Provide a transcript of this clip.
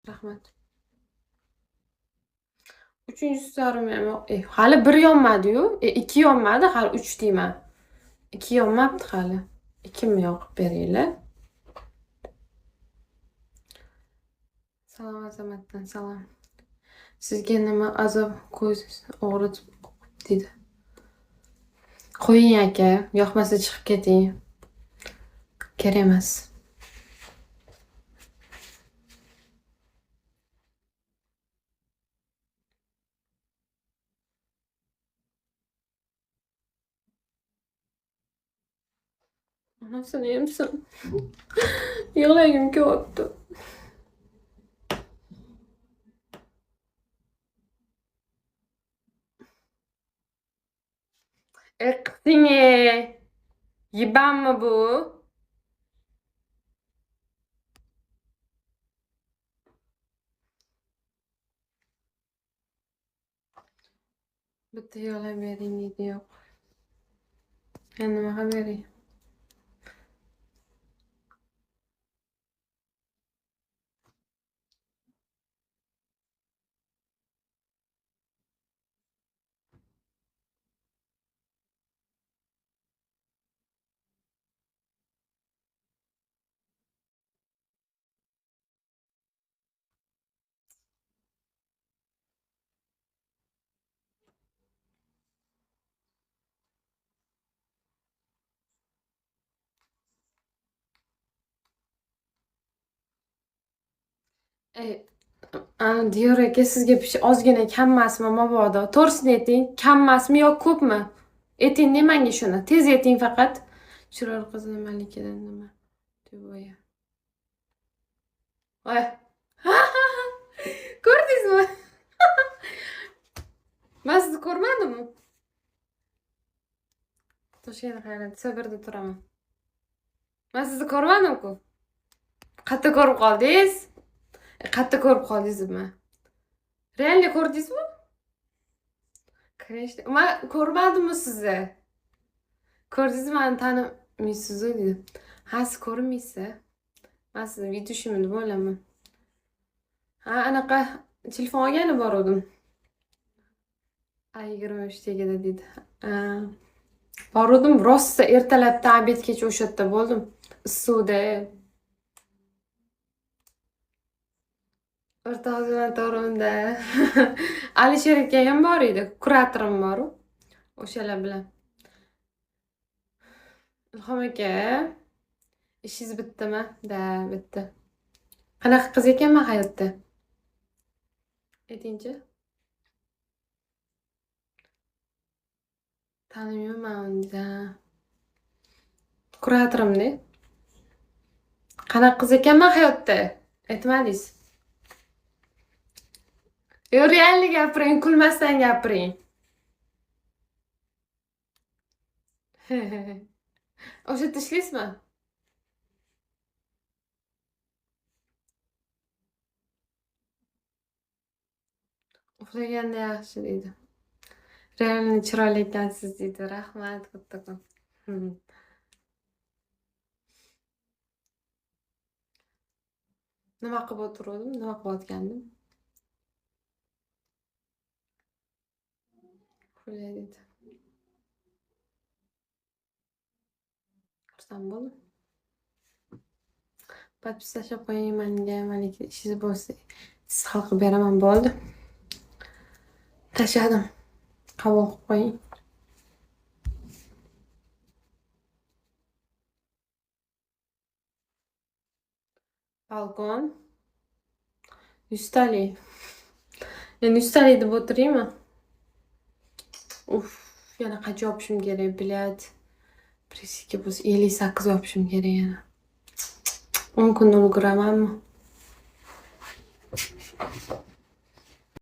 Rahmat. Uchinchisi yorim yo'q. Hali bir yonmadi-yu. Ikki yonmadi, hali 3 deyman. 2 yonmabdi hali. 2 mi yoqib beringlar. Salom azamatdan salom. Sizga nima azob ko'z og'ritib dedi. Qo'ying aka, yoqmasa chiqib keting. Kerak emas. Anasini emsin. Yig'lagim kelyapti. Qizing-e. Yibanmi bu? Bitta yig'lab bering deydi, yo'q. Yana nima qilib beray? Diyor aka, sizga ozgina kammasmi mabodo? To'g'risini ayting, kammasmi yo ko'pmi? Ayting menga shuni. Tez ayting faqat. Chiroyli qizni malikadan nima deb o'ya. Voy. Ko'rdingizmi? Men sizni ko'rmadimmi? Toshkent hayrat, sabrda turaman. Men sizni ko'rmadim-ku. Qayerda ko'rib qoldingiz? Qayerda ko'rib qoldingizmi? Realni ko'rdingizmi? Конечно. Men ko'rmadimmi sizni? Ko'rdingizmi, meni tanimaysiz dedi. Ha, siz ko'rmaysiz. Men sizni videoshimni deb o'ylaman. Ha, anaqa telefon olgani bor edim. 23-da dedi. Bor edim, rosa ertalabdan obedgacha o'sha yerda bo'ldim. Issiqda. O'rta xizmat Alisher aka ham bor edi, kuratorim bor. O'shalar bilan. Ilhom aka, ishingiz bitdimi? Da, bitdi. Qanaqa qiz ekanman hayotda? Aytingchi. Tanimayman unda. Kuratorimda. Qanaqa qiz ekanman hayotda? Aytmadingiz. Yo, realni gapiring, kulmasdan gapiring. O'sha yerda ishlaysizmi? Uxlaganda yaxshi deydi. Realni chiroyli ekansiz deydi. Rahmat, kattakon. Nima qilib o'tirdim? Nima qilayotgandim? Kulay dedi. Xursand bo'ldim. Podpis tashlab qo'ying menga, malika ishingiz bo'lsa, siz hal qilib beraman, bo'ldi. Tashladim. Qabul qilib qo'ying. Balkon. 100 talik. Yani 100 talik deb o'tiraymi? Yana qancha yopishim kerak, bilyat. Presiga bo'lsa 58 yopishim kerak yana. 10 kun ulguramanmi?